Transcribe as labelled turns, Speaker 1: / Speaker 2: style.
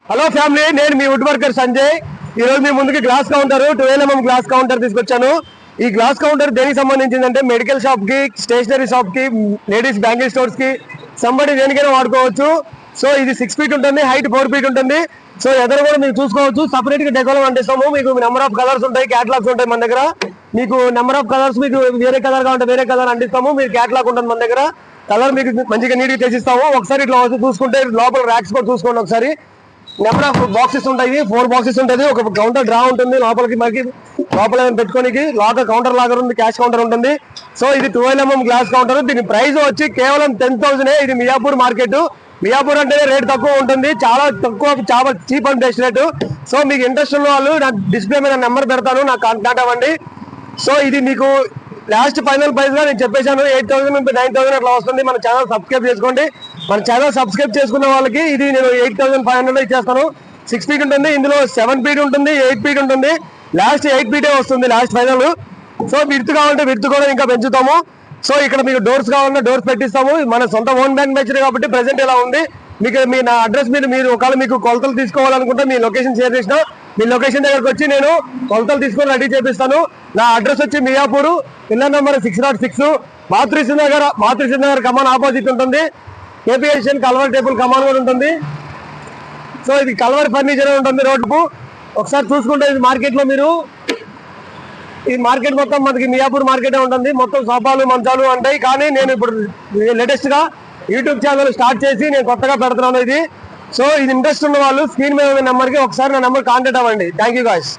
Speaker 1: Hello family, నేను మీ would worker Sanjay. ఈ రోజు మీ ముందుకి glass counter 12mm glass counter తీసుకొచ్చాను. ఈ గ్లాస్ కౌంటర్ దేనికి సంబంధించిందంటే మెడికల్ షాప్ కి, స్టేషనరీ షాప్ కి, లేడీస్ బ్యాంగిల్ స్టోర్స్ కి సంబడి దేనికైనా వాడుకోవచ్చు. సో ఇది 6 feet ఉంటుంది, హైట్ 4 feet ఉంటుంది. సో ఎదురు కూడా మీరు చూసుకోవచ్చు. సపరేట్ గా డెకోరం అంటిస్తాము. మీకు నెంబర్ ఆఫ్ కలర్స్ ఉంటాయి, క్యాటలాగ్స్ ఉంటాయి మన దగ్గర. మీకు నెంబర్ ఆఫ్ కలర్స్, మీకు వేరే కలర్ కావాలంటే వేరే కలర్ అంటిస్తాము. మీరు క్యాటలాగ్ ఉంటుంది మన దగ్గర. కలర్ మీకు మంచిగా నీట్గా తెచ్చిస్తాము. ఒకసారి ఇట్లా చూసుకుంటే లోపల ర్యాక్స్ కూడా చూసుకోండి ఒకసారి. నెంబర్ ఆఫ్ బాక్సెస్ ఉంటాయి, 4 boxes ఉంటుంది. ఒక కౌంటర్ డ్రా ఉంటుంది లోపలికి, మనకి లోపల పెట్టుకోనికి లాకర్ కౌంటర్ లాగర్ ఉంది, క్యాష్ కౌంటర్ ఉంటుంది. సో ఇది 12mm గ్లాస్ కౌంటర్. దీని ప్రైస్ వచ్చి కేవలం 10,000. ఇది మియాపూర్ మార్కెట్. మియాపూర్ అంటేనే రేట్ తక్కువ ఉంటుంది, చాలా తక్కువ, చాలా cheap and best rate. So మీకు ఇంట్రెస్ట్ ఉన్న వాళ్ళు నాకు డిస్ప్లే మీద నెంబర్ పెడతాను, నాకు కాంటాక్ట్ అవ్వండి. సో ఇది మీకు లాస్ట్ ఫైనల్ ప్రైస్ గా నేను చెప్పేశాను, 8,000 నుంచి 9,000 అట్లా వస్తుంది. మన ఛానల్ సబ్స్క్రైబ్ చేసుకోండి. మన ఛానల్ సబ్స్క్రైబ్ చేసుకున్న వాళ్ళకి ఇది నేను 8,500 ఇచ్చేస్తాను. 6 feet ఉంటుంది, ఇందులో 7 feet ఉంటుంది, 8 feet ఉంటుంది. లాస్ట్ 8 feet వస్తుంది లాస్ట్ ఫైనల్. సో విడ్త్ కావాలంటే విడ్త్ కూడా ఇంకా పెంచుతాము. సో ఇక్కడ మీకు డోర్స్ కావాలన్నా డోర్స్ పెట్టిస్తాము. మన సొంత ఓన్ మ్యానుఫ్యాక్చర్ కాబట్టి ప్రెసెంట్ ఇలా ఉంది. మీకు మీ నా అడ్రస్ మీద మీరు ఒకవేళ మీకు కొలతలు తీసుకోవాలనుకుంటే మీ లొకేషన్ షేర్ చేసిన మీ లొకేషన్ దగ్గరకు వచ్చి నేను కొలతలు తీసుకొని రెడీ చేపిస్తాను. నా అడ్రస్ వచ్చి మియాపూర్, పిల్లర్ నెంబర్ 606, మాతృశ్రీనగర్ కమాన్ ఆపోజిట్ ఉంటుంది. కేపీఎస్ఎన్ కల్వర్ టేబుల్ కమాన్ కూడా ఉంటుంది. సో ఇది కల్వర్ ఫర్నిచర్ ఉంటుంది రోడ్డుకు. ఒకసారి చూసుకుంటే ఇది మార్కెట్ లో మీరు ఈ మార్కెట్ మొత్తం మనకి మియాపూర్ మార్కెటే ఉంటుంది. మొత్తం సోఫాలు, మంచాలు ఉంటాయి. కానీ నేను ఇప్పుడు లేటెస్ట్ గా యూట్యూబ్ ఛానల్ స్టార్ట్ చేసి నేను కొత్తగా పెడుతున్నాను ఇది. సో ఇది ఇంట్రెస్ట్ ఉన్న వాళ్ళు స్క్రీన్ మీద ఉన్న నెంబర్కి ఒకసారి నా నెంబర్ కాంటాక్ట్ అవ్వండి. Thank you guys.